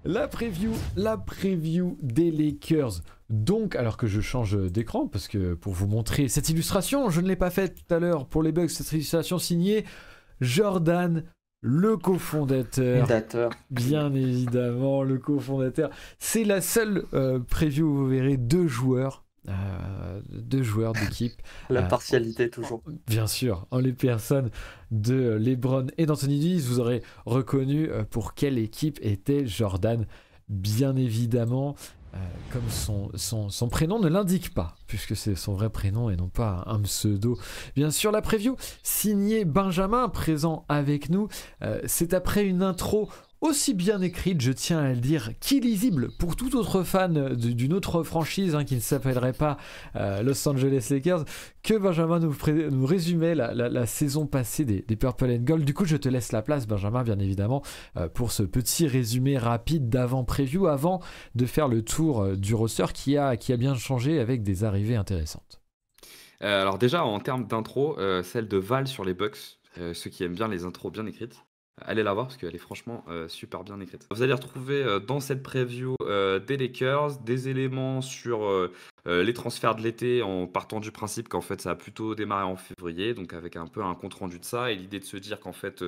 La preview des Lakers. Donc, alors que je change d'écran, parce que pour vous montrer cette illustration, je ne l'ai pas faite tout à l'heure pour les Bucks, cette illustration signée Jordan, le cofondateur. Bien évidemment, le cofondateur. C'est la seule preview où vous verrez deux joueurs d'équipe. La partialité toujours. Bien sûr, en les personnes de LeBron et d'Anthony Davis, vous aurez reconnu pour quelle équipe était Jordan, bien évidemment, comme son prénom ne l'indique pas, puisque c'est son vrai prénom et non pas un pseudo. Bien sûr, la preview signée Benjamin, présent avec nous, c'est après une intro aussi bien écrite, je tiens à le dire, qu'illisible pour tout autre fan d'une autre franchise qui ne s'appellerait pas Los Angeles Lakers, que Benjamin nous résumait la saison passée des Purple and Gold. Du coup, je te laisse la place, Benjamin, bien évidemment, pour ce petit résumé rapide d'avant-preview, avant de faire le tour du roster qui a bien changé avec des arrivées intéressantes. Alors déjà, en termes d'intro, celle de Val sur les Bucks, ceux qui aiment bien les intros bien écrites, allez la voir parce qu'elle est franchement super bien écrite. Vous allez retrouver dans cette preview des Lakers, des éléments sur les transferts de l'été en partant du principe qu'en fait ça a plutôt démarré en février, donc avec un peu un compte rendu de ça et l'idée de se dire qu'en fait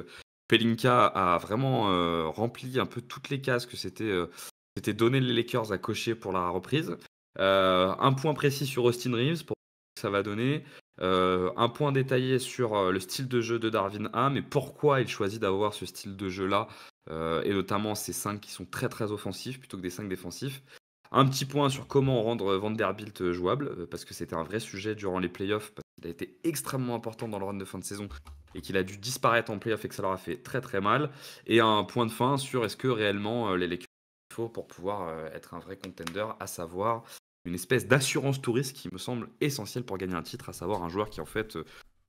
Pelinka a vraiment rempli un peu toutes les cases que c'était donné les Lakers à cocher pour la reprise. Un point précis sur Austin Reeves pour ce que ça va donner. Un point détaillé sur le style de jeu de Darvin Ham et pourquoi il choisit d'avoir ce style de jeu-là, et notamment ces 5 qui sont très très offensifs plutôt que des 5 défensifs. Un petit point sur comment rendre Vanderbilt jouable, parce que c'était un vrai sujet durant les playoffs, parce qu'il a été extrêmement important dans le run de fin de saison et qu'il a dû disparaître en playoffs et que ça leur a fait très très mal. Et un point de fin sur est-ce que réellement les Lakers il faut pour pouvoir être un vrai contender, à savoir une espèce d'assurance touriste qui me semble essentielle pour gagner un titre, à savoir un joueur qui en fait,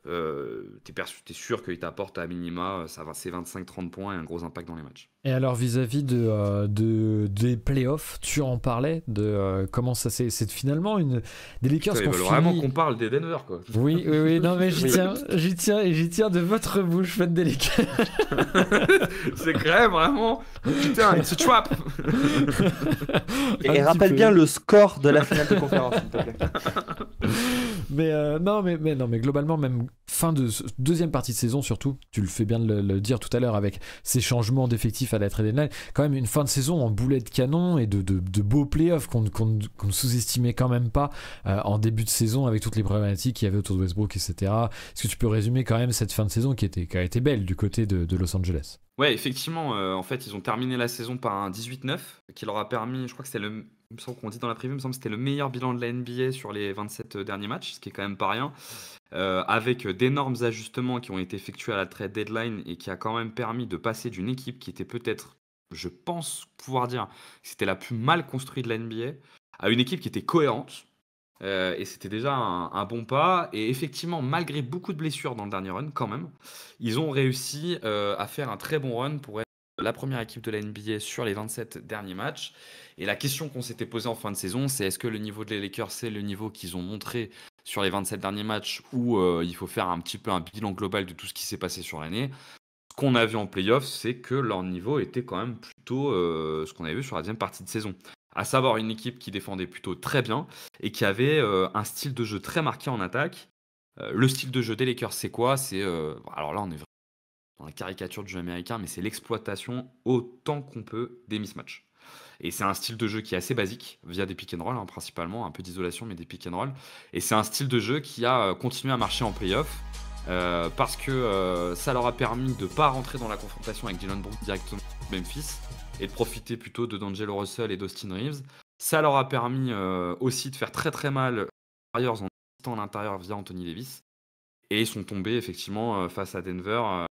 t'es sûr qu'il t'apporte à minima ses 25-30 points et un gros impact dans les matchs. Et alors vis-à-vis des playoffs, tu en parlais de comment ça c'est finalement des Lakers qui ont fini... vraiment qu'on parle des Denver, quoi. Oui, non mais j'y tiens de votre bouche, faites des Lakers. C'est quand même vraiment... Putain, it's a trap. Et rappelle bien le score de la finale de conférence, s'il te plaît. mais globalement, même fin de deuxième partie de saison surtout, tu le fais bien de le dire tout à l'heure avec ces changements d'effectifs à la trade deadline, quand même une fin de saison en boulet de canon et de beaux playoffs qu'on ne sous-estimait quand même pas en début de saison avec toutes les problématiques qu'il y avait autour de Westbrook, etc. Est-ce que tu peux résumer quand même cette fin de saison qui a été belle du côté de Los Angeles? Ouais, effectivement, en fait, ils ont terminé la saison par un 18-9 qui leur a permis, je crois que c'était il me semble qu'on dit dans la preview, il me semble que c'était le meilleur bilan de la NBA sur les 27 derniers matchs, ce qui est quand même pas rien, avec d'énormes ajustements qui ont été effectués à la trade deadline et qui a quand même permis de passer d'une équipe qui était peut-être, je pense pouvoir dire, que c'était la plus mal construite de la NBA, à une équipe qui était cohérente. Et c'était déjà un bon pas. Et effectivement, malgré beaucoup de blessures dans le dernier run, quand même, ils ont réussi à faire un très bon run pour être la première équipe de la NBA sur les 27 derniers matchs. Et la question qu'on s'était posée en fin de saison, c'est est-ce que le niveau des Lakers, c'est le niveau qu'ils ont montré sur les 27 derniers matchs, ou il faut faire un petit peu un bilan global de tout ce qui s'est passé sur l'année. Ce qu'on a vu en playoff, c'est que leur niveau était quand même plutôt ce qu'on avait vu sur la deuxième partie de saison. À savoir une équipe qui défendait plutôt très bien et qui avait un style de jeu très marqué en attaque. Le style de jeu des Lakers, c'est quoi? C'est alors là, on est vraiment dans la caricature du jeu américain, mais c'est l'exploitation autant qu'on peut des mismatchs. Et c'est un style de jeu qui est assez basique, via des pick and roll principalement, un peu d'isolation, mais des pick and roll. Et c'est un style de jeu qui a continué à marcher en playoff parce que ça leur a permis de ne pas rentrer dans la confrontation avec Dillon Brooks directement de Memphis et de profiter plutôt de D'Angelo Russell et d'Austin Reeves. Ça leur a permis aussi de faire très très mal aux Warriors en étant à l'intérieur via Anthony Davis. Et ils sont tombés effectivement face à Denver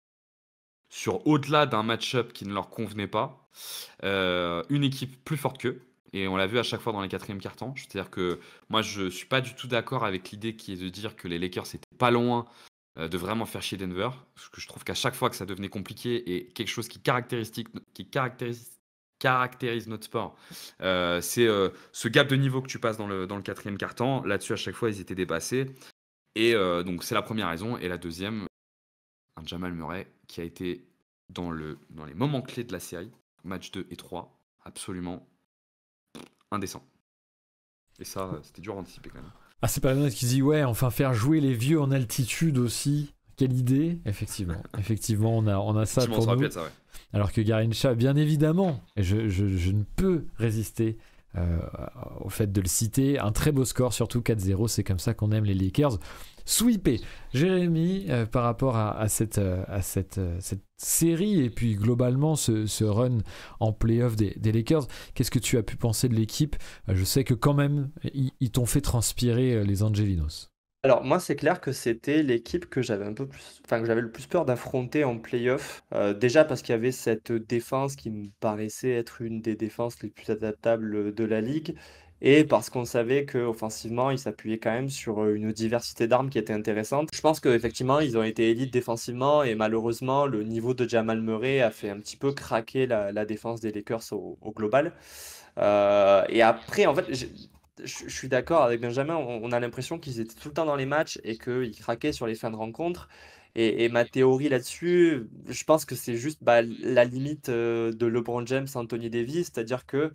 sur au-delà d'un match-up qui ne leur convenait pas, une équipe plus forte qu'eux. Et on l'a vu à chaque fois dans les quatrièmes quart-temps. C'est-à-dire que moi, je ne suis pas du tout d'accord avec l'idée qui est de dire que les Lakers étaient pas loin de vraiment faire chier Denver. Parce que je trouve qu'à chaque fois que ça devenait compliqué et quelque chose qui caractérise notre sport, c'est ce gap de niveau que tu passes dans le quatrième quart-temps. Là-dessus, à chaque fois, ils étaient dépassés. Et donc, c'est la première raison. Et la deuxième, un Jamal Murray qui a été dans les moments clés de la série, match 2 et 3, absolument indécent. Et ça, c'était dur à anticiper quand même. Ah, c'est pas la note qui dit ouais, enfin faire jouer les vieux en altitude aussi. Quelle idée. Effectivement, on a ça Effectivement, pour ça aurait pu nous. être ça, ouais. Alors que Garincha, bien évidemment, et je ne peux résister au fait de le citer, un très beau score, surtout 4-0, c'est comme ça qu'on aime les Lakers. Sweepé. Jérémy, par rapport à cette série et puis globalement ce run en playoff des Lakers, qu'est-ce que tu as pu penser de l'équipe? Je sais que quand même, ils t'ont fait transpirer les Angelinos. Alors moi, c'est clair que c'était l'équipe que j'avais un peu plus, enfin que j'avais le plus peur d'affronter en playoff. Déjà parce qu'il y avait cette défense qui me paraissait être une des défenses les plus adaptables de la ligue, et parce qu'on savait que offensivement, ils s'appuyaient quand même sur une diversité d'armes qui était intéressante. Je pense qu'effectivement, ils ont été élites défensivement, et malheureusement, le niveau de Jamal Murray a fait un petit peu craquer la défense des Lakers au global. Et après, en fait, je suis d'accord avec Benjamin, on a l'impression qu'ils étaient tout le temps dans les matchs et qu'ils craquaient sur les fins de rencontre. Et ma théorie là-dessus, je pense que c'est juste la limite de LeBron James, Anthony Davis, c'est-à-dire que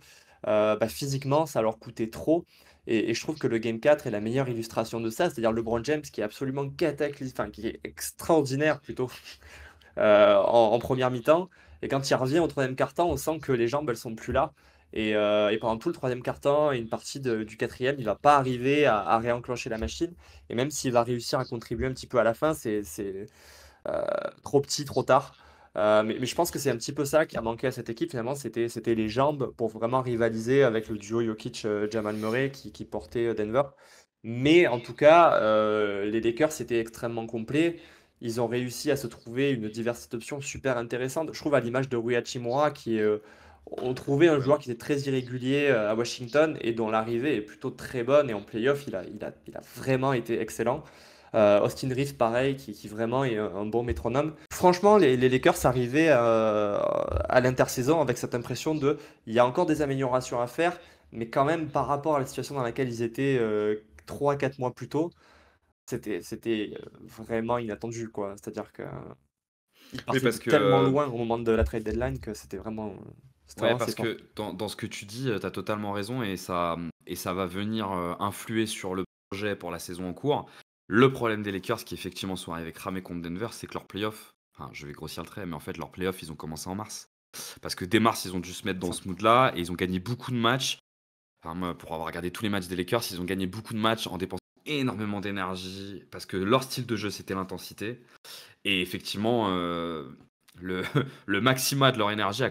physiquement, ça leur coûtait trop. Et je trouve que le Game 4 est la meilleure illustration de ça, c'est-à-dire LeBron James qui est absolument cataclysmique, enfin qui est extraordinaire plutôt en première mi-temps. Et quand il revient au troisième quart-temps, on sent que les jambes, elles sont plus là. Et pendant tout le troisième quart-temps et une partie du quatrième, il va pas arriver à réenclencher la machine. Et même s'il va réussir à contribuer un petit peu à la fin, c'est trop petit, trop tard. Mais je pense que c'est un petit peu ça qui a manqué à cette équipe. Finalement, c'était les jambes pour vraiment rivaliser avec le duo Jokic-Jamal Murray qui portait Denver. Mais en tout cas, les Lakers, c'était extrêmement complet. Ils ont réussi à se trouver une diversité d'options super intéressante. Je trouve à l'image de Rui Hachimura, on trouvait un joueur qui était très irrégulier à Washington et dont l'arrivée est plutôt très bonne. Et en playoff, il a vraiment été excellent. Austin Reeves, pareil, qui vraiment est un bon métronome. Franchement, les Lakers arrivaient à l'intersaison avec cette impression il y a encore des améliorations à faire, mais quand même, par rapport à la situation dans laquelle ils étaient 3-4 mois plus tôt, c'était vraiment inattendu, quoi. C'est-à-dire que ils Oui, partaient de parce que, tellement loin au moment de la trade deadline que c'était vraiment parce séquent. que dans ce que tu dis, tu as totalement raison et ça va venir influer sur le projet pour la saison en cours. Le problème des Lakers, qui effectivement sont arrivés cramés contre Denver, c'est que leurs playoffs, enfin, je vais grossir le trait, mais en fait, leurs playoffs, ils ont commencé en mars. Parce que dès mars, ils ont dû se mettre dans Ça. ce mood-là et ils ont gagné beaucoup de matchs. Enfin, moi, pour avoir regardé tous les matchs des Lakers, ils ont gagné beaucoup de matchs en dépensant énormément d'énergie parce que leur style de jeu, c'était l'intensité. Et effectivement, le, le maxima de leur énergie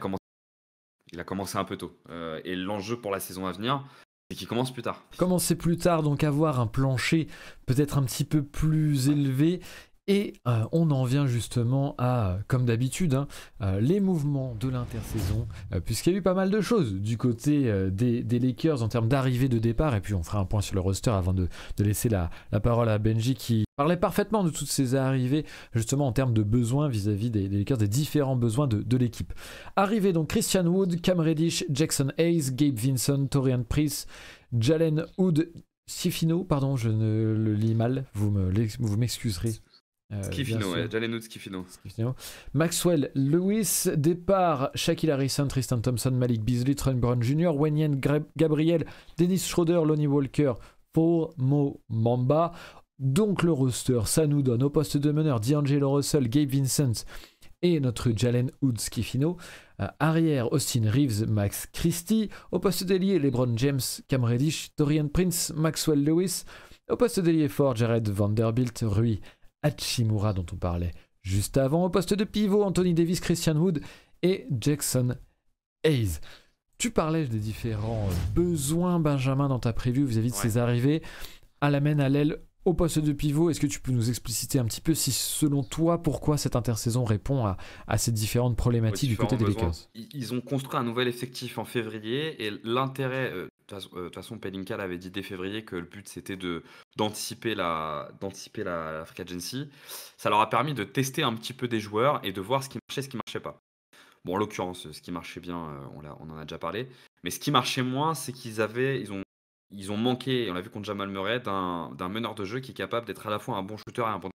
il a commencé un peu tôt. Et l'enjeu pour la saison à venir, c'est qu'il commence plus tard. Commencer plus tard, donc avoir un plancher peut-être un petit peu plus élevé. Et on en vient justement à, comme d'habitude, les mouvements de l'intersaison, puisqu'il y a eu pas mal de choses du côté des Lakers en termes d'arrivée, de départ, et puis on fera un point sur le roster avant de laisser la parole à Benji qui parlait parfaitement de toutes ces arrivées, justement en termes de besoins vis-à-vis des Lakers, des différents besoins de l'équipe. Arrivée donc Christian Wood, Cam Reddish, Jackson Hayes, Gabe Vincent, Taurean Prince, Jalen Hood, Skifino, pardon, je ne le lis mal, vous m'excuserez. Skifino, ouais, Jalen Hood Skifino. Maxwell Lewis, départ Shaquille Harrison, Tristan Thompson, Malik Beasley, Trent Brown Jr., Wenyen Gabriel, Dennis Schroeder, Lonnie Walker, Paul Mo Mamba. Donc le roster, ça nous donne au poste de meneur D'Angelo Russell, Gabe Vincent et notre Jalen Hood Skifino. Arrière, Austin Reeves, Max Christie. Au poste d'ailier, LeBron James, Cam Reddish, Taurean Prince, Maxwell Lewis. Au poste d'ailier fort, Jared Vanderbilt, Rui Hachimura dont on parlait juste avant. Au poste de pivot, Anthony Davis, Christian Wood et Jackson Hayes. Tu parlais des différents besoins, Benjamin, dans ta preview vis-à-vis de ces arrivées. À la main, à l'aile, au poste de pivot, est-ce que tu peux nous expliciter un petit peu si, selon toi, pourquoi cette intersaison répond à ces différentes problématiques du côté des Lakers? Ils ont construit un nouvel effectif en février et l'intérêt, de toute façon, Pelinka l'avait dit dès février que le but c'était d'anticiper la free agency. Ça leur a permis de tester un petit peu des joueurs et de voir ce qui marchait, ce qui marchait pas. Bon, en l'occurrence, ce qui marchait bien, on en a déjà parlé. Mais ce qui marchait moins, c'est ils ont manqué, et on l'a vu contre Jamal Murray, d'un meneur de jeu qui est capable d'être à la fois un bon shooter et un bon.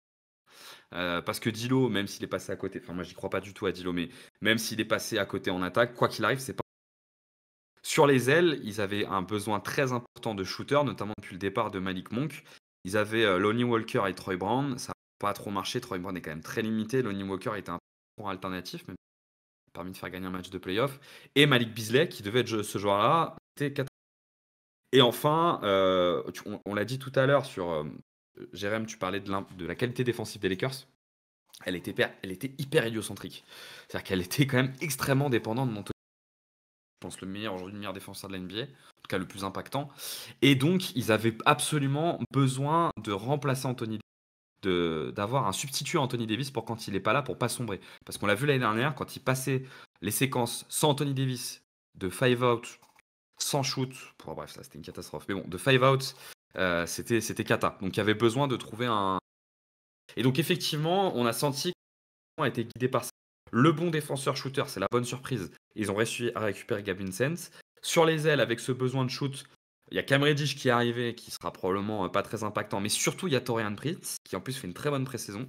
Parce que Dilo, même s'il est passé à côté, enfin moi j'y crois pas du tout à Dilo, mais même s'il est passé à côté en attaque, quoi qu'il arrive, c'est pas Sur les ailes, ils avaient un besoin très important de shooters, notamment depuis le départ de Malik Monk. Ils avaient Lonnie Walker et Troy Brown. Ça n'a pas trop marché. Troy Brown est quand même très limité. Lonnie Walker était un bon alternatif, mais permis de faire gagner un match de playoff. Et Malik Beasley, qui devait être ce joueur-là, était catastrophique. Et enfin, on l'a dit tout à l'heure sur Jérém, tu parlais de la qualité défensive des Lakers. Elle était hyper idiocentrique. C'est-à-dire qu'elle était quand même extrêmement dépendante d'Anthony. Je pense le meilleur défenseur de la NBA, en tout cas le plus impactant. Et donc, ils avaient absolument besoin de remplacer Anthony Davis, d'avoir un substitut à Anthony Davis pour quand il n'est pas là, pour pas sombrer. Parce qu'on l'a vu l'année dernière, quand il passait les séquences sans Anthony Davis, de 5 out, sans shoot, bref, ça c'était une catastrophe. Mais bon, de 5 out, c'était cata. Donc, il y avait besoin de trouver un... Et donc, effectivement, on a senti qu'on a été guidé par ça. Le bon défenseur shooter, c'est la bonne surprise. Ils ont réussi à récupérer Gabe Vincent. Sur les ailes, avec ce besoin de shoot, il y a Cam Reddish qui est arrivé, qui sera probablement pas très impactant. Mais surtout, il y a Taurean Prince, qui en plus fait une très bonne pré-saison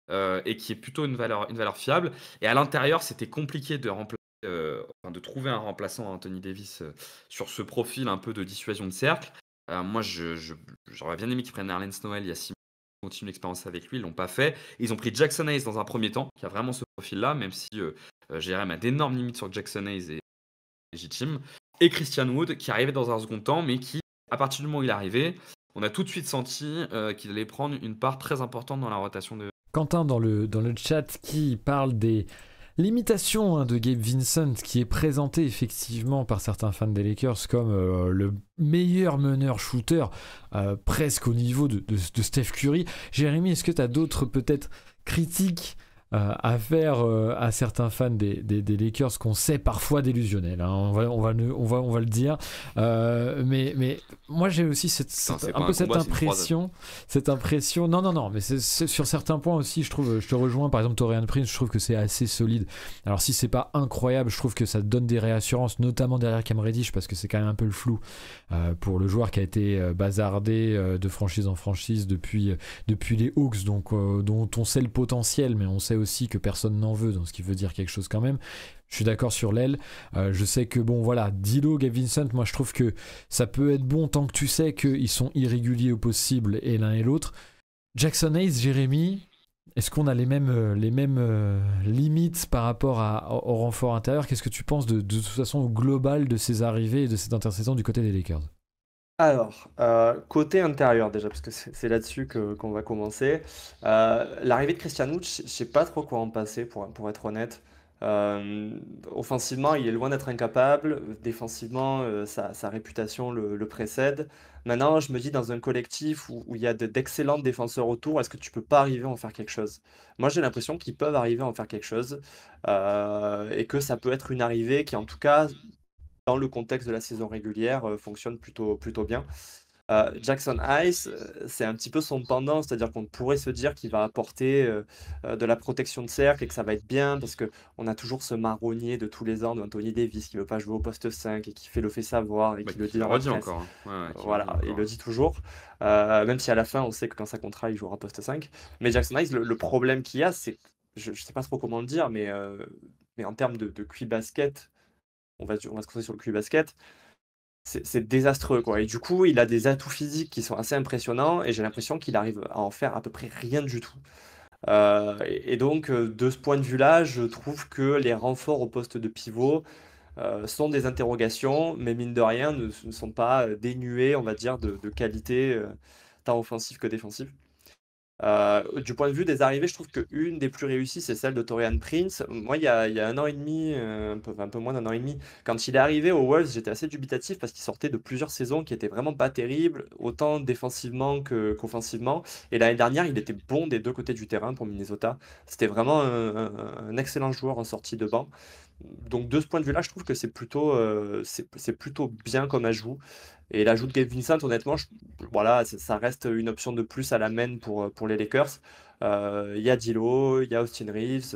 et qui est plutôt une valeur fiable. Et à l'intérieur, c'était compliqué de trouver un remplaçant à Anthony Davis sur ce profil un peu de dissuasion de cercle. Moi, j'aurais bien aimé qu'ils prennent Nerlens Noel il y a 6 mois. Continue l'expérience avec lui, ils l'ont pas fait. Ils ont pris Jackson Hayes dans un premier temps, qui a vraiment ce profil-là, même si Jérém a d'énormes limites sur Jackson Hayes et légitime. Et Christian Wood, qui arrivait dans un second temps, mais qui, à partir du moment où il est arrivé, on a tout de suite senti qu'il allait prendre une part très importante dans la rotation de... Quentin dans le chat qui parle des limitations de Gabe Vincent, qui est présenté effectivement par certains fans des Lakers comme le meilleur meneur shooter, presque au niveau de Steph Curry. Jérémy, est-ce que tu as d'autres peut-être critiques à faire à certains fans des Lakers qu'on sait parfois délusionnels, hein, on va le dire, mais moi j'ai aussi cette impression, non, mais c'est sur certains points aussi, je trouve, je te rejoins, par exemple Taurean Prince, je trouve que c'est assez solide. Alors si c'est pas incroyable, je trouve que ça donne des réassurances, notamment derrière Cam Reddish, parce que c'est quand même un peu le flou pour le joueur qui a été bazardé de franchise en franchise depuis les Hawks, donc dont on sait le potentiel, mais on sait aussi que personne n'en veut, donc ce qui veut dire quelque chose quand même. Je suis d'accord sur l'aile. Je sais que bon voilà, D'Lo, Gabe Vincent, moi je trouve que ça peut être bon tant que tu sais qu'ils sont irréguliers au possible et l'un et l'autre. Jackson Hayes, Jérémy, est-ce qu'on a les mêmes limites par rapport au renfort intérieur? Qu'est-ce que tu penses de toute façon au global de ces arrivées et de cette intersaison du côté des Lakers? Alors, côté intérieur déjà, parce que c'est là-dessus qu'on va commencer. L'arrivée de Christian Wood, je sais pas trop quoi en passer, pour être honnête. Offensivement, il est loin d'être incapable. Défensivement, sa réputation le précède. Maintenant, je me dis, dans un collectif où il y a d'excellents défenseurs autour, est-ce que tu peux pas arriver à en faire quelque chose? Moi, j'ai l'impression qu'ils peuvent arriver à en faire quelque chose et que ça peut être une arrivée qui, en tout cas, dans le contexte de la saison régulière, fonctionne plutôt bien. Jackson Hayes, c'est un petit peu son pendant, c'est-à-dire qu'on pourrait se dire qu'il va apporter de la protection de cercle et que ça va être bien parce qu'on a toujours ce marronnier de tous les ans d'Anthony Davis qui ne veut pas jouer au poste 5 et qui fait savoir et qui le dit dans la presse. Encore. Voilà, il le dit toujours. Même si à la fin, on sait que dans sa contrat, il jouera poste 5. Mais Jackson Hayes, le problème qu'il y a, c'est, je ne sais pas trop comment le dire, mais en termes de QI basket, on va se concentrer sur le QI basket, c'est désastreux, quoi. Et du coup, il a des atouts physiques qui sont assez impressionnants et j'ai l'impression qu'il arrive à en faire à peu près rien du tout. Et donc, de ce point de vue-là, je trouve que les renforts au poste de pivot sont des interrogations, mais mine de rien, ne sont pas dénués, on va dire, de qualité tant offensive que défensive. Du point de vue des arrivées, je trouve qu'une des plus réussies, c'est celle de Taurean Prince. Moi, il y a 1 an et demi, un peu moins d'1 an et demi, quand il est arrivé aux Wolves, j'étais assez dubitatif parce qu'il sortait de plusieurs saisons qui étaient vraiment pas terribles, autant défensivement qu'offensivement. Et l'année dernière, il était bon des 2 côtés du terrain pour Minnesota. C'était vraiment un excellent joueur en sortie de banc. Donc de ce point de vue-là, je trouve que c'est plutôt bien comme ajout. Et l'ajout de Gabe Vincent, honnêtement, voilà, ça reste une option de plus à la main pour les Lakers. Il y a D'Lo, il y a Austin Reeves.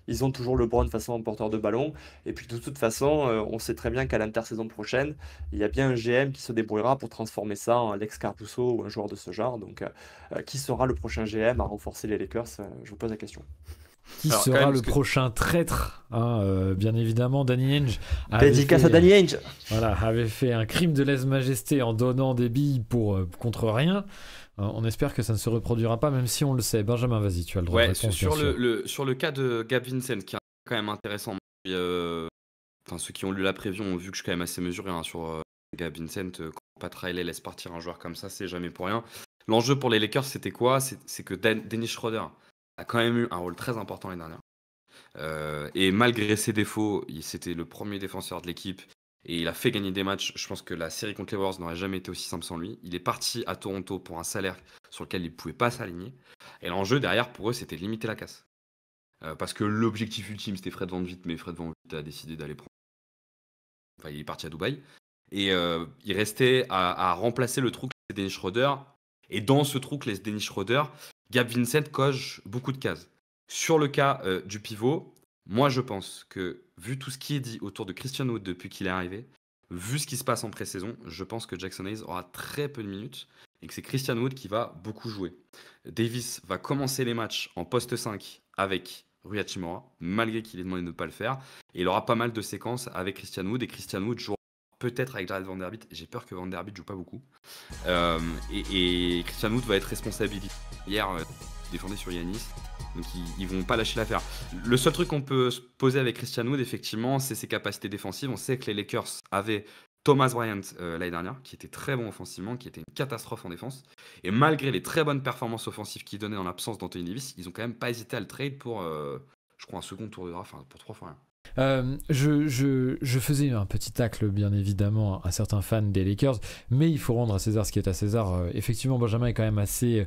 Ils ont toujours LeBron de façon en porteur de ballon. Et puis de toute façon, on sait très bien qu'à l'intersaison prochaine, il y a bien un GM qui se débrouillera pour transformer ça en Alex Caruso ou un joueur de ce genre. Donc qui sera le prochain GM à renforcer les Lakers? Je vous pose la question. Qui Alors, quand sera même, le parce que- prochain traître, hein, bien évidemment, Danny Ainge Dédicace à Danny Ainge. voilà, avait fait un crime de lèse-majesté en donnant des billes contre rien. On espère que ça ne se reproduira pas, même si on le sait. Benjamin, vas-y, tu as le droit de Ouais, réponse, sur bien sûr. sur le cas de Gab Vincent, qui est quand même intéressant. Enfin, ceux qui ont lu la preview ont vu que je suis quand même assez mesuré hein, sur Gab Vincent. Quand Pat Riley laisse partir un joueur comme ça, c'est jamais pour rien. L'enjeu pour les Lakers, c'était quoi? C'est que Dennis Schroeder a quand même eu un rôle très important l'année dernière. Et malgré ses défauts, c'était le premier défenseur de l'équipe et il a fait gagner des matchs. Je pense que la série contre les Warriors n'aurait jamais été aussi simple sans lui. Il est parti à Toronto pour un salaire sur lequel il ne pouvait pas s'aligner. Et l'enjeu derrière pour eux, c'était de limiter la casse. Parce que l'objectif ultime, c'était Fred VanVleet, mais Fred VanVleet a décidé d'aller prendre. Enfin, il est parti à Dubaï. Et il restait à remplacer le trou que laissait Dennis Schroeder. Et dans ce trou que laisse Dennis Schroeder, Gab Vincent coche beaucoup de cases. Sur le cas du pivot, moi je pense que, vu tout ce qui est dit autour de Christian Wood depuis qu'il est arrivé, vu ce qui se passe en pré-saison, je pense que Jackson Hayes aura très peu de minutes et que c'est Christian Wood qui va beaucoup jouer. Davis va commencer les matchs en poste 5 avec Rui Hachimura, malgré qu'il ait demandé de ne pas le faire. Et il aura pas mal de séquences avec Christian Wood et Christian Wood jouera peut-être avec Jared Vanderbilt. J'ai peur que Vanderbilt joue pas beaucoup. Et Christian Wood va être responsabilisé. Hier, il défendait sur Giannis. Donc ils vont pas lâcher l'affaire. Le seul truc qu'on peut se poser avec Christian Wood, effectivement, c'est ses capacités défensives. On sait que les Lakers avaient Thomas Bryant l'année dernière, qui était très bon offensivement, qui était une catastrophe en défense. Et malgré les très bonnes performances offensives qu'il donnait dans l'absence d'Anthony Davis, ils ont quand même pas hésité à le trade pour, je crois, un second tour de draft, enfin, pour 3 fois rien. Je faisais un petit tacle, bien évidemment, à certains fans des Lakers, mais il faut rendre à César ce qui est à César. Effectivement, Benjamin est quand même assez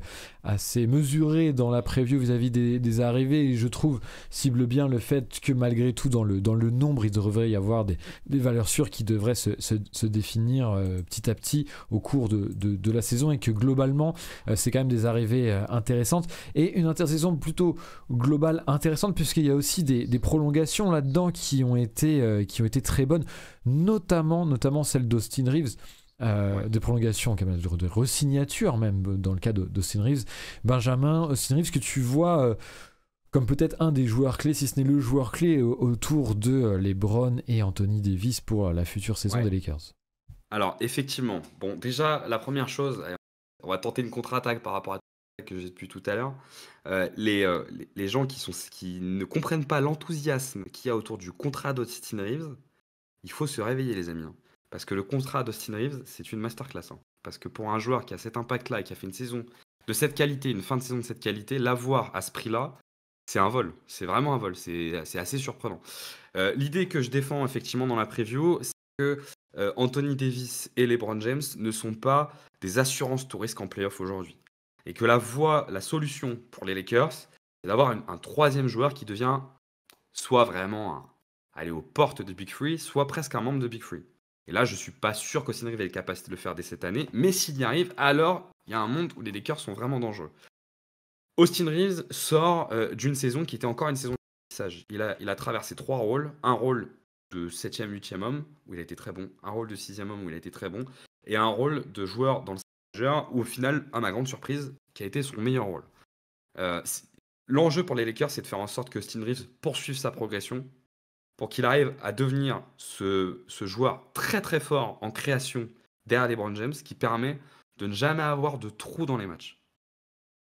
mesuré dans la preview vis-à-vis des arrivées, et je trouve cible bien le fait que malgré tout, dans le nombre, il devrait y avoir des valeurs sûres qui devraient se définir petit à petit au cours de la saison, et que globalement, c'est quand même des arrivées intéressantes, et une intersaison plutôt globale intéressante, puisqu'il y a aussi des prolongations là-dedans qui ont été très bonnes, notamment celle d'Austin Reeves, de prolongation, de re-signature même dans le cas d'Austin Reeves. Benjamin, Austin Reeves que tu vois comme peut-être un des joueurs clés, si ce n'est le joueur clé autour de LeBron et Anthony Davis pour la future saison des Lakers. Alors effectivement, bon déjà la première chose, on va tenter une contre-attaque par rapport à ce que j'ai depuis tout à l'heure. Les gens qui ne comprennent pas l'enthousiasme qu'il y a autour du contrat d'Austin Reeves, il faut se réveiller les amis. Parce que le contrat d'Austin Reeves, c'est une masterclass. Parce que pour un joueur qui a cet impact-là et qui a fait une saison de cette qualité, une fin de saison de cette qualité, l'avoir à ce prix-là, c'est un vol. C'est vraiment un vol. C'est assez surprenant. L'idée que je défends effectivement dans la preview, c'est que Anthony Davis et LeBron James ne sont pas des assurances tout risque en playoff aujourd'hui. Et que la solution pour les Lakers, c'est d'avoir un troisième joueur qui devient soit vraiment aller aux portes de Big Three, soit presque un membre de Big Three. Et là, je ne suis pas sûr qu'Austin Reeves ait la capacité de le faire dès cette année, mais s'il y arrive, alors il y a un monde où les Lakers sont vraiment dangereux. Austin Reeves sort d'une saison qui était encore une saison de tissage. Il a traversé 3 rôles. Un rôle de 7e, 8e homme, où il a été très bon. Un rôle de 6e homme, où il a été très bon. Et un rôle de joueur dans le majeur, où au final, à ma grande surprise, qui a été son meilleur rôle. L'enjeu pour les Lakers, c'est de faire en sorte que Austin Reeves poursuive sa progression pour qu'il arrive à devenir ce joueur très très fort en création derrière LeBron James, qui permet de ne jamais avoir de trou dans les matchs.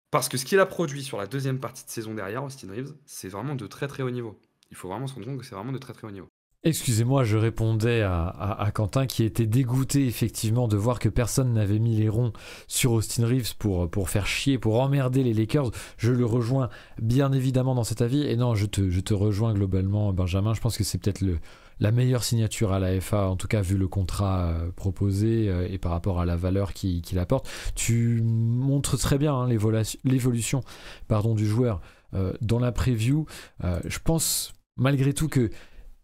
Parce que ce qu'il a produit sur la deuxième partie de saison derrière, Austin Reeves, c'est vraiment de très très haut niveau. Il faut vraiment se rendre compte que c'est vraiment de très très haut niveau. Excusez-moi, je répondais à Quentin qui était dégoûté effectivement de voir que personne n'avait mis les ronds sur Austin Reeves pour faire chier, pour emmerder les Lakers. Je le rejoins bien évidemment dans cet avis. Et non, je te rejoins globalement, Benjamin. Je pense que c'est peut-être la meilleure signature à la FA, en tout cas vu le contrat proposé et par rapport à la valeur qu'il apporte. Tu montres très bien l'évolution du joueur dans la preview. Je pense malgré tout que...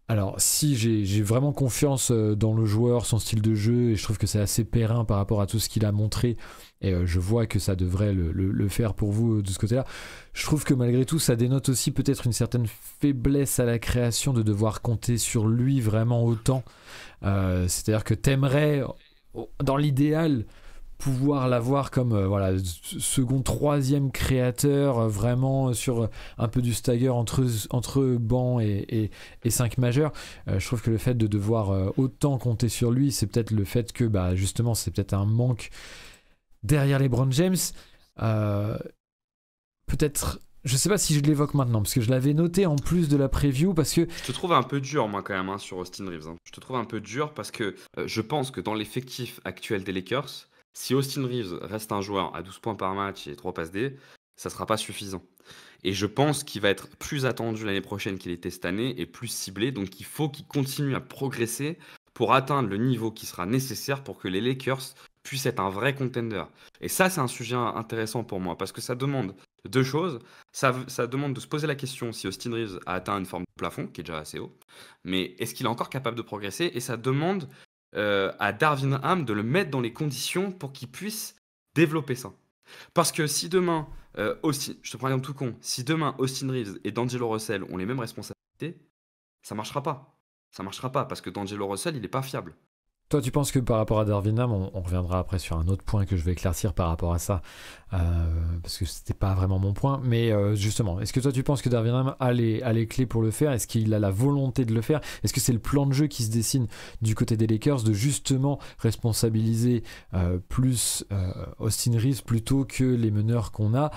Alors, si j'ai vraiment confiance dans le joueur, son style de jeu, et je trouve que c'est assez périn par rapport à tout ce qu'il a montré, et je vois que ça devrait le faire pour vous de ce côté-là, je trouve que malgré tout, ça dénote aussi peut-être une certaine faiblesse à la création de devoir compter sur lui vraiment autant. C'est-à-dire que t'aimerais, dans l'idéal, pouvoir l'avoir comme voilà, second, troisième créateur, vraiment sur un peu du stagger entre banc et 5 majeurs. Je trouve que le fait de devoir autant compter sur lui, c'est peut-être le fait que justement c'est peut-être un manque derrière LeBron James. Peut-être, je sais pas si je l'évoque maintenant, parce que je l'avais noté en plus de la preview, parce que... Je te trouve un peu dur, moi, quand même, sur Austin Reeves. Je te trouve un peu dur parce que je pense que dans l'effectif actuel des Lakers, si Austin Reeves reste un joueur à 12 points par match et 3 passes D, ça sera pas suffisant. Et je pense qu'il va être plus attendu l'année prochaine qu'il était cette année et plus ciblé. Donc il faut qu'il continue à progresser pour atteindre le niveau qui sera nécessaire pour que les Lakers puissent être un vrai contender. Et ça, c'est un sujet intéressant pour moi parce que ça demande deux choses. Ça demande de se poser la question si Austin Reeves a atteint une forme de plafond, qui est déjà assez haut, mais est-ce qu'il est encore capable de progresser? Et ça demande à Darvin Ham de le mettre dans les conditions pour qu'il puisse développer ça. Parce que si demain, je te prends un exemple tout con, si demain Austin Reeves et D'Angelo Russell ont les mêmes responsabilités, ça marchera pas. Ça marchera pas parce que D'Angelo Russell, il n'est pas fiable. Toi, tu penses que par rapport à Darvin Ham, on reviendra après sur un autre point que je vais éclaircir par rapport à ça, parce que c'était pas vraiment mon point, mais justement, est-ce que toi tu penses que Darvin Ham a les clés pour le faire? Est-ce qu'il a la volonté de le faire? Est-ce que c'est le plan de jeu qui se dessine du côté des Lakers de justement responsabiliser plus Austin Reeves plutôt que les meneurs qu'on a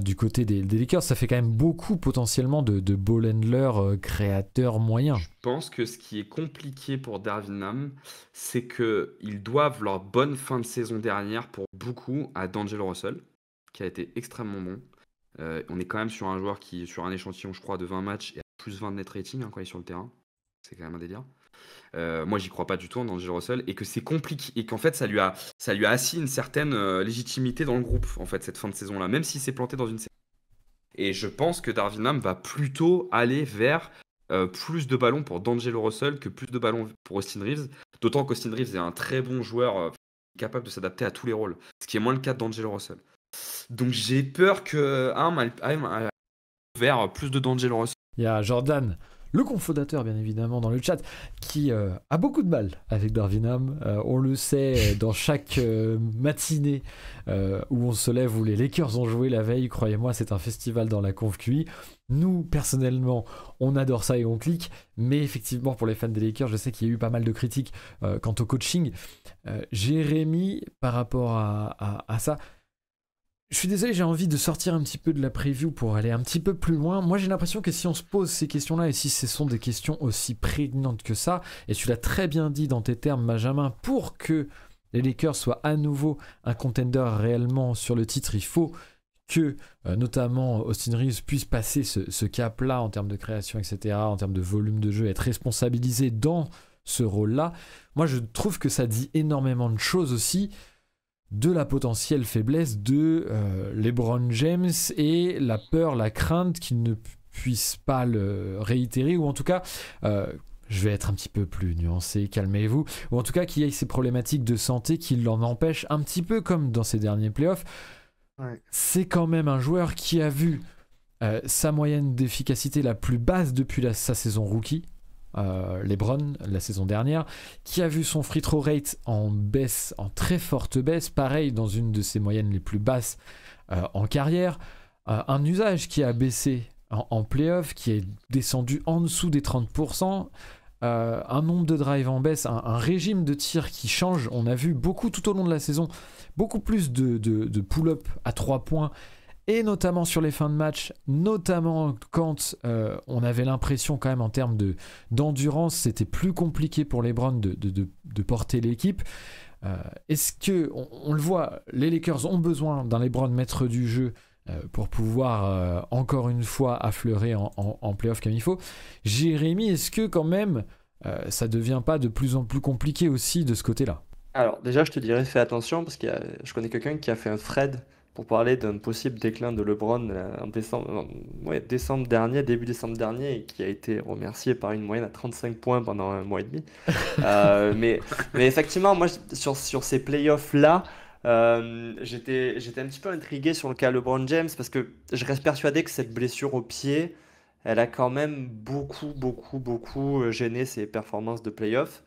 du côté des Lakers? Ça fait quand même beaucoup potentiellement de ball handlers créateurs moyens. Je pense que ce qui est compliqué pour Darvin Ham, c'est qu'ils doivent leur bonne fin de saison dernière pour beaucoup à D'Angelo Russell, qui a été extrêmement bon. On est quand même sur un joueur qui, sur un échantillon, je crois, de 20 matchs, et à plus 20 de net rating quand il est sur le terrain. C'est quand même un délire. Moi, j'y crois pas du tout en D'Angelo Russell, et que c'est compliqué, et qu'en fait, ça lui a assis une certaine légitimité dans le groupe, en fait, cette fin de saison-là, même s'il s'est planté dans une série. Et je pense que Darvin Ham va plutôt aller vers plus de ballons pour D'Angelo Russell que plus de ballons pour Austin Reeves. D'autant qu'Austin Reeves est un très bon joueur capable de s'adapter à tous les rôles, ce qui est moins le cas de D'Angelo Russell. Donc j'ai peur que Ham aille vers plus de D'Angelo Russell. Il y a Jordan, le cofondateur bien évidemment dans le chat, qui a beaucoup de mal avec Darvin Ham. On le sait dans chaque matinée où on se lève, où les Lakers ont joué la veille. Croyez-moi, c'est un festival dans la conf QI. Nous, personnellement, on adore ça et on clique. Mais effectivement, pour les fans des Lakers, je sais qu'il y a eu pas mal de critiques quant au coaching. Jérémy, par rapport à ça... Je suis désolé, j'ai envie de sortir un petit peu de la preview pour aller un petit peu plus loin. Moi, j'ai l'impression que si on se pose ces questions-là, et si ce sont des questions aussi prégnantes que ça, et tu l'as très bien dit dans tes termes, Benjamin, pour que les Lakers soient à nouveau un contender réellement sur le titre, il faut que, notamment, Austin Reeves puisse passer ce cap-là en termes de création, etc., en termes de volume de jeu, être responsabilisé dans ce rôle-là. Moi, je trouve que ça dit énormément de choses aussi, de la potentielle faiblesse de LeBron James et la peur, la crainte qu'il ne puisse pas le réitérer, ou en tout cas, je vais être un petit peu plus nuancé, calmez-vous, ou en tout cas qu'il y ait ces problématiques de santé qui l'en empêchent, un petit peu comme dans ses derniers playoffs. Ouais. C'est quand même un joueur qui a vu sa moyenne d'efficacité la plus basse depuis sa saison rookie, LeBron la saison dernière, qui a vu son free throw rate en baisse, en très forte baisse, pareil dans une de ses moyennes les plus basses en carrière, un usage qui a baissé en playoff, qui est descendu en dessous des 30%, un nombre de drives en baisse, un régime de tir qui change. On a vu beaucoup tout au long de la saison, beaucoup plus de pull-up à 3 points, et notamment sur les fins de match, notamment quand on avait l'impression quand même en termes d'endurance, c'était plus compliqué pour LeBron de porter l'équipe. Est-ce que, on le voit, les Lakers ont besoin d'un LeBron maître du jeu pour pouvoir encore une fois affleurer en playoff comme il faut. Jérémy, est-ce que quand même ça devient pas de plus en plus compliqué aussi de ce côté-là? Alors déjà, je te dirais fais attention parce que je connais quelqu'un qui a fait un thread pour parler d'un possible déclin de LeBron en décembre dernier, début décembre dernier, et qui a été remercié par une moyenne à 35 points pendant un mois et demi. Mais effectivement, moi, sur ces playoffs-là, j'étais un petit peu intrigué sur le cas LeBron James parce que je reste persuadé que cette blessure au pied, elle a quand même beaucoup gêné ses performances de playoffs.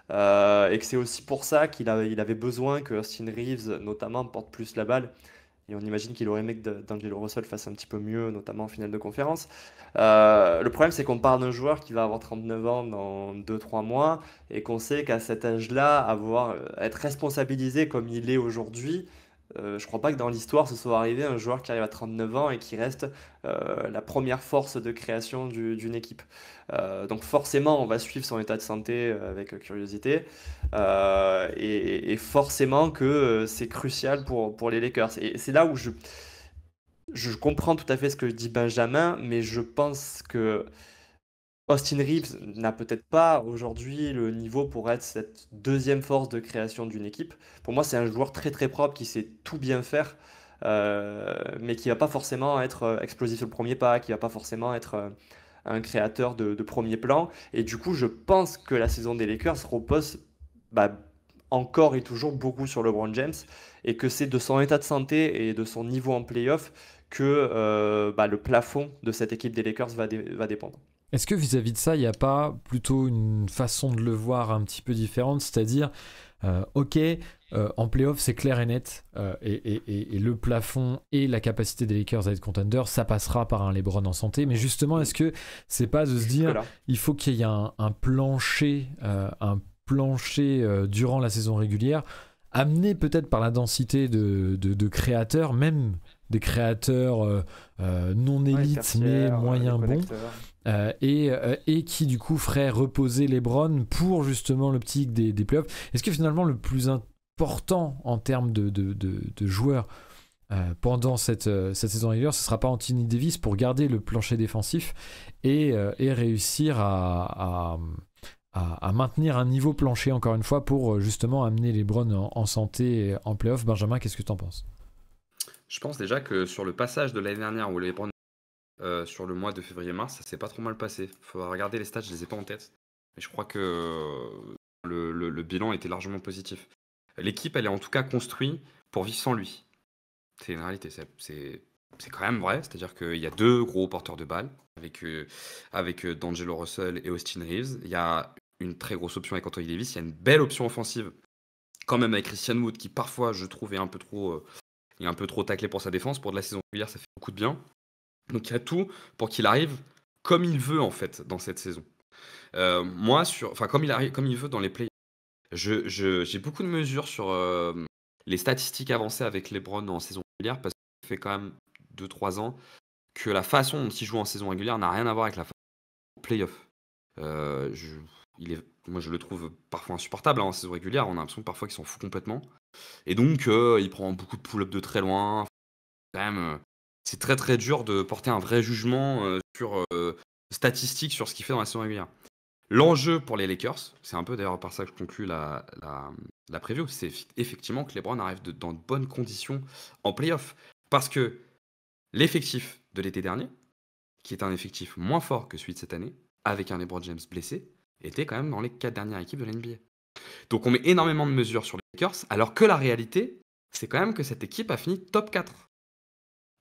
et que c'est aussi pour ça il avait besoin que Austin Reeves, notamment, porte plus la balle. Et on imagine qu'il aurait aimé que D'Angelo Russell fasse un petit peu mieux, notamment en finale de conférence. Le problème, c'est qu'on parle d'un joueur qui va avoir 39 ans dans 2-3 mois, et qu'on sait qu'à cet âge-là, être responsabilisé comme il est aujourd'hui, je crois pas que dans l'histoire ce soit arrivé un joueur qui arrive à 39 ans et qui reste la première force de création d'une équipe. Donc forcément, on va suivre son état de santé avec curiosité. Et forcément que c'est crucial pour les Lakers. Et c'est là où je comprends tout à fait ce que dit Benjamin, mais je pense que Austin Reeves n'a peut-être pas aujourd'hui le niveau pour être cette deuxième force de création d'une équipe. Pour moi, c'est un joueur très très propre qui sait tout bien faire, mais qui va pas forcément être explosif sur le premier pas, qui va pas forcément être un créateur de premier plan. Et du coup, je pense que la saison des Lakers repose bah, encore et toujours beaucoup sur LeBron James, et que c'est de son état de santé et de son niveau en playoff que le plafond de cette équipe des Lakers va dépendre. Est-ce que vis-à-vis de ça, il n'y a pas plutôt une façon de le voir un petit peu différente, c'est-à-dire, ok, en playoff, c'est clair et net, et le plafond et la capacité des Lakers à être contenders, ça passera par un LeBron en santé, mais justement, est-ce que c'est pas de se dire, Jusque-là. il faut qu'il y ait un plancher, durant la saison régulière, amené peut-être par la densité de créateurs, même des créateurs non Ouais, élites, mais tertiaire, les moyens bons, connecteurs. et qui du coup ferait reposer LeBron pour justement l'optique des playoffs. Est-ce que finalement le plus important en termes de joueurs pendant cette saison régulière, ce ne sera pas Anthony Davis pour garder le plancher défensif et réussir à maintenir un niveau plancher encore une fois pour justement amener LeBron en santé en playoffs. Benjamin, qu'est-ce que tu en penses? Je pense déjà que sur le passage de l'année dernière où les LeBron sur le mois de février-mars, ça s'est pas trop mal passé. Faut regarder les stats, je les ai pas en tête. Mais je crois que le bilan était largement positif. L'équipe, elle est en tout cas construite pour vivre sans lui. C'est une réalité, c'est quand même vrai. C'est-à-dire qu'il y a deux gros porteurs de balles avec D'Angelo Russell et Austin Reeves. Il y a une très grosse option avec Anthony Davis. Il y a une belle option offensive quand même avec Christian Wood qui parfois, je trouve, est un peu trop taclé pour sa défense. Pour de la saison régulière, ça fait beaucoup de bien. Donc il y a tout pour qu'il arrive comme il veut en fait dans cette saison. Comme il veut dans les playoffs. J'ai beaucoup de mesures sur les statistiques avancées avec LeBron en saison régulière parce que ça fait quand même 2-3 ans que la façon dont il joue en saison régulière n'a rien à voir avec la façon en playoff. Moi je le trouve parfois insupportable en saison régulière. On a l'impression parfois qu'il s'en fout complètement. Et donc il prend beaucoup de pull-up de très loin. Quand même, c'est très très dur de porter un vrai jugement sur statistique sur ce qu'il fait dans la saison régulière. L'enjeu pour les Lakers, c'est un peu d'ailleurs par ça que je conclue la preview, c'est effectivement que LeBron arrive dans de bonnes conditions en playoff. Parce que l'effectif de l'été dernier, qui est un effectif moins fort que celui de cette année, avec un LeBron James blessé, était quand même dans les 4 dernières équipes de l'NBA. Donc on met énormément de mesures sur les Lakers, alors que la réalité, c'est quand même que cette équipe a fini top 4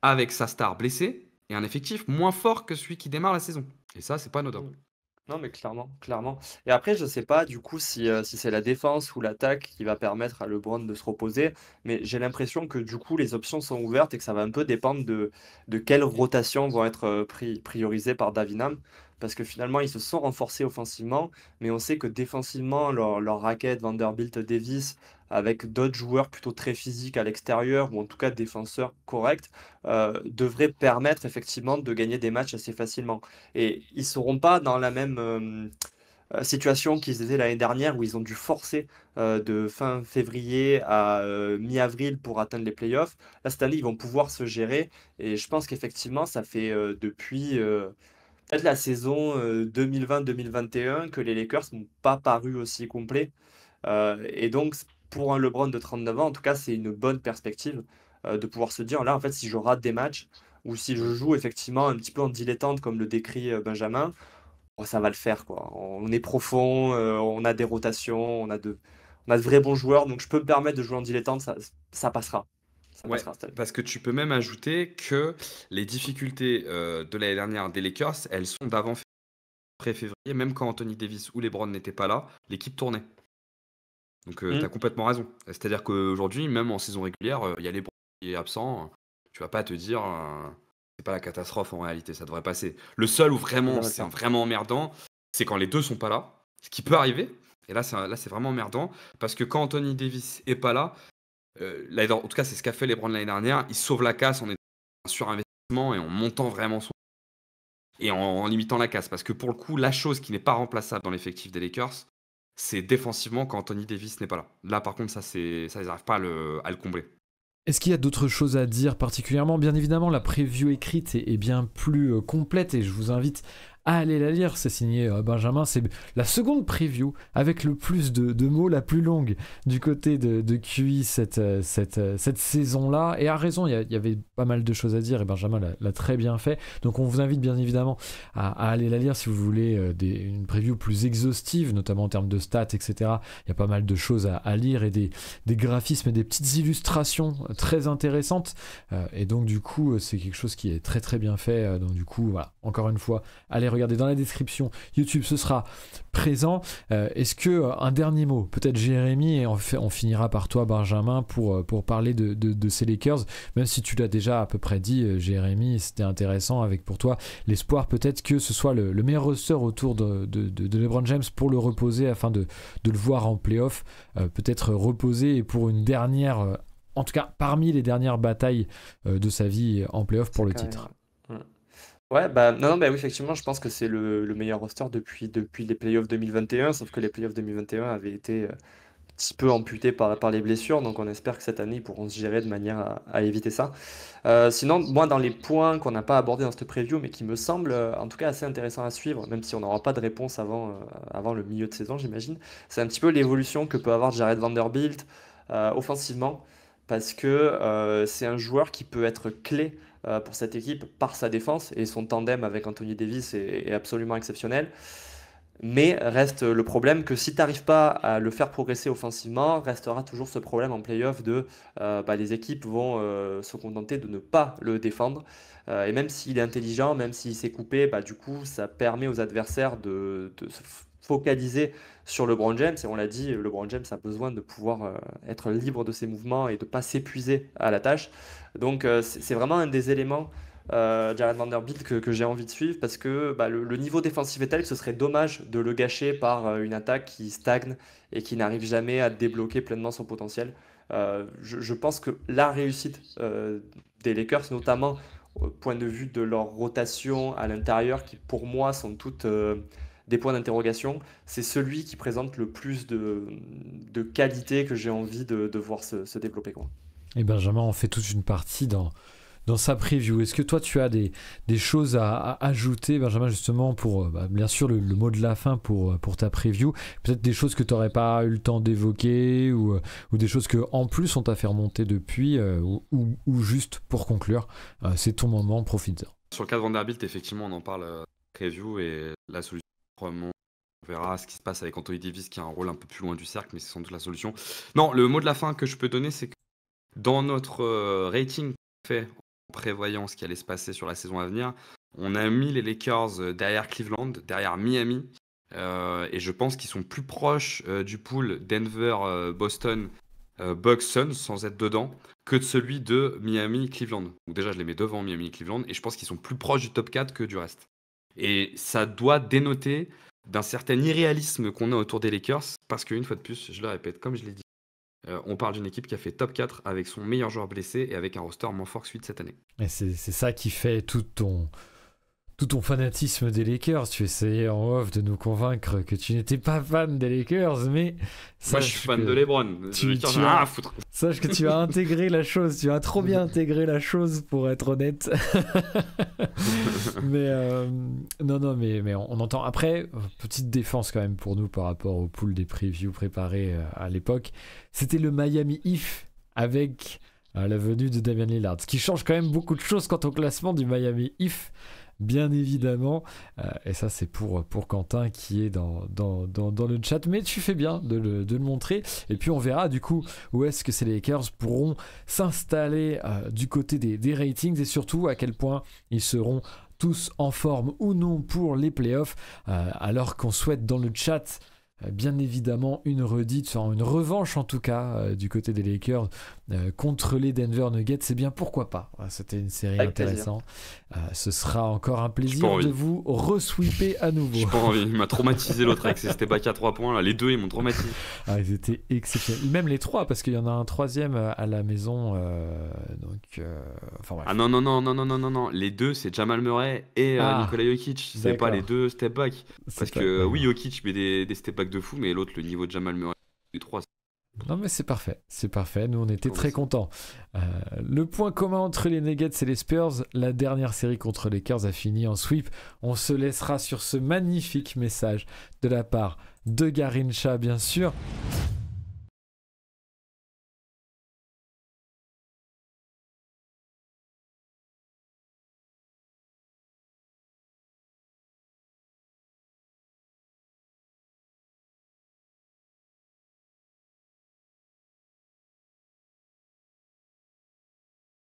avec sa star blessée et un effectif moins fort que celui qui démarre la saison. Et ça, c'est pas anodin. Non, mais clairement, clairement. Et après, je sais pas du coup si c'est la défense ou l'attaque qui va permettre à LeBron de se reposer, mais j'ai l'impression que du coup les options sont ouvertes et que ça va un peu dépendre de quelles rotations vont être priorisées par Davinam. Parce que finalement, ils se sont renforcés offensivement, mais on sait que défensivement, leur raquette, Vanderbilt, Davis, avec d'autres joueurs plutôt très physiques à l'extérieur, ou en tout cas défenseurs corrects, devraient permettre effectivement de gagner des matchs assez facilement. Et ils ne seront pas dans la même situation qu'ils étaient l'année dernière où ils ont dû forcer de fin février à mi-avril pour atteindre les playoffs. Là, cette année, ils vont pouvoir se gérer. Et je pense qu'effectivement, ça fait depuis peut-être la saison 2020-2021 que les Lakers n'ont pas paru aussi complets. Et donc, pour un LeBron de 39 ans, en tout cas, c'est une bonne perspective de pouvoir se dire, là, en fait, si je rate des matchs ou si je joue effectivement un petit peu en dilettante, comme le décrit Benjamin, oh, ça va le faire, quoi. On est profond, on a des rotations, on a de vrais bons joueurs, donc je peux me permettre de jouer en dilettante, ça passera. Ça Ouais, passera cette année. parce que tu peux même ajouter que les difficultés de l'année dernière des Lakers, elles sont d'avant février, même quand Anthony Davis ou LeBron n'étaient pas là, l'équipe tournait. Donc tu as complètement raison. C'est-à-dire qu'aujourd'hui, même en saison régulière, il y a LeBron qui est absent. Tu vas pas te dire c'est pas la catastrophe en réalité, ça devrait passer. Le seul où vraiment c'est vraiment emmerdant, c'est quand les deux sont pas là, ce qui peut arriver. Et là c'est vraiment emmerdant parce que quand Anthony Davis est pas là, en tout cas c'est ce qu'a fait LeBron l'année dernière, il sauve la casse en étant un surinvestissement et en montant vraiment son et en limitant la casse. Parce que pour le coup, la chose qui n'est pas remplaçable dans l'effectif des Lakers, c'est défensivement quand Anthony Davis n'est pas là. Là, par contre, ça, ils n'arrivent pas à le combler. Est-ce qu'il y a d'autres choses à dire particulièrement ? Bien évidemment, la preview écrite est bien plus complète et je vous invite à aller la lire. C'est signé Benjamin. C'est la seconde preview avec le plus de mots, la plus longue du côté de QI cette saison-là. Et à raison, il y avait pas mal de choses à dire et Benjamin l'a très bien fait. Donc on vous invite bien évidemment à aller la lire si vous voulez une preview plus exhaustive, notamment en termes de stats, etc. Il y a pas mal de choses à lire et des graphismes et des petites illustrations très intéressantes. Et donc du coup, c'est quelque chose qui est très très bien fait. Donc du coup, voilà, encore une fois, allez regarder dans la description YouTube, ce sera présent. Est-ce que un dernier mot, peut-être Jérémy, et on finira par toi Benjamin pour parler de ces Lakers, même si tu l'as déjà à peu près dit Jérémy, c'était intéressant avec pour toi l'espoir peut-être que ce soit le meilleur roster autour de LeBron James pour le reposer afin de le voir en playoff, peut-être reposer et pour une dernière, en tout cas parmi les dernières batailles de sa vie en playoff pour le titre. Ouais, bah non, bah oui, effectivement, je pense que c'est le meilleur roster depuis les playoffs 2021, sauf que les playoffs 2021 avaient été un petit peu amputés par les blessures, donc on espère que cette année, ils pourront se gérer de manière à éviter ça. Sinon, moi, dans les points qu'on n'a pas abordés dans cette preview, mais qui me semblent en tout cas assez intéressants à suivre, même si on n'aura pas de réponse avant le milieu de saison, j'imagine, c'est un petit peu l'évolution que peut avoir Jared Vanderbilt offensivement, parce que c'est un joueur qui peut être clé pour cette équipe par sa défense, et son tandem avec Anthony Davis est absolument exceptionnel. Mais reste le problème que si tu n'arrives pas à le faire progresser offensivement, restera toujours ce problème en playoff de les équipes vont se contenter de ne pas le défendre. Et même s'il est intelligent, même s'il s'est coupé, du coup, ça permet aux adversaires de se focaliser sur LeBron James. Et on l'a dit, LeBron James a besoin de pouvoir être libre de ses mouvements et de ne pas s'épuiser à la tâche. Donc c'est vraiment un des éléments Jared Vanderbilt que j'ai envie de suivre parce que le niveau défensif est tel que ce serait dommage de le gâcher par une attaque qui stagne et qui n'arrive jamais à débloquer pleinement son potentiel. Je pense que la réussite des Lakers, notamment au point de vue de leur rotation à l'intérieur, qui pour moi sont toutes des points d'interrogation, c'est celui qui présente le plus de qualité que j'ai envie de voir se développer, quoi. Et Benjamin, on fait toute une partie dans sa preview. Est-ce que toi tu as des choses à ajouter, Benjamin, justement pour bien sûr le mot de la fin pour ta preview, peut-être des choses que tu n'aurais pas eu le temps d'évoquer ou des choses que en plus on t'a fait remonter depuis ou juste pour conclure, c'est ton moment, profite-en. Sur le cas de Vanderbilt, effectivement on en parle preview et la solution probablement on verra ce qui se passe avec Anthony Davis qui a un rôle un peu plus loin du cercle, mais c'est sans doute la solution. Non, le mot de la fin que je peux donner, c'est que dans notre rating fait en prévoyant ce qui allait se passer sur la saison à venir, on a mis les Lakers derrière Cleveland, derrière Miami, et je pense qu'ils sont plus proches du pool Denver, Boston, Bucks, Suns, sans être dedans, que de celui de Miami-Cleveland. Donc déjà, je les mets devant Miami et Cleveland, et je pense qu'ils sont plus proches du top 4 que du reste. Et ça doit dénoter d'un certain irréalisme qu'on a autour des Lakers, parce qu'une fois de plus, je le répète, comme je l'ai dit, on parle d'une équipe qui a fait top 4 avec son meilleur joueur blessé et avec un roster moins fort que celui de cette année. Et c'est ça qui fait tout ton fanatisme des Lakers. Tu essayais en off de nous convaincre que tu n'étais pas fan des Lakers, mais moi je suis fan de LeBron. Sache que tu as intégré la chose, tu as trop bien intégré la chose pour être honnête. Mais non, mais on entend. Après, petite défense quand même pour nous par rapport au pool des previews préparés à l'époque. C'était le Miami Heat avec la venue de Damian Lillard, ce qui change quand même beaucoup de choses quant au classement du Miami Heat. Bien évidemment, et ça c'est pour Quentin qui est dans le chat, mais tu fais bien de le montrer, et puis on verra du coup où est-ce que ces Lakers pourront s'installer du côté des ratings, et surtout à quel point ils seront tous en forme ou non pour les playoffs, alors qu'on souhaite dans le chat bien évidemment une redite, enfin une revanche en tout cas du côté des Lakers contre les Denver Nuggets. C'est bien, pourquoi pas. C'était une série Avec plaisir. intéressante. Ce sera encore un J'ai plaisir pas de envie. vous resweeper à nouveau. J'ai pas envie. Il m'a traumatisé l'autre avec ses step back à 3 points. Là. Les deux, ils m'ont traumatisé. Ah, ils étaient exceptionnels. Même les trois, parce qu'il y en a un troisième à la maison. Enfin bref. Ah non. Les deux, c'est Jamal Murray et Ah, Nikola Jokic. C'est pas d'accord. les deux step back. C'est Parce pas- que d'accord. oui, Jokic met des step back de fou, mais l'autre, le niveau de Jamal Murray, les trois. Non mais c'est parfait. Nous on était Comment très ça contents. Le point commun entre les Nuggets et les Spurs, la dernière série contre les Lakers a fini en sweep. On se laissera sur ce magnifique message de la part de Garincha bien sûr.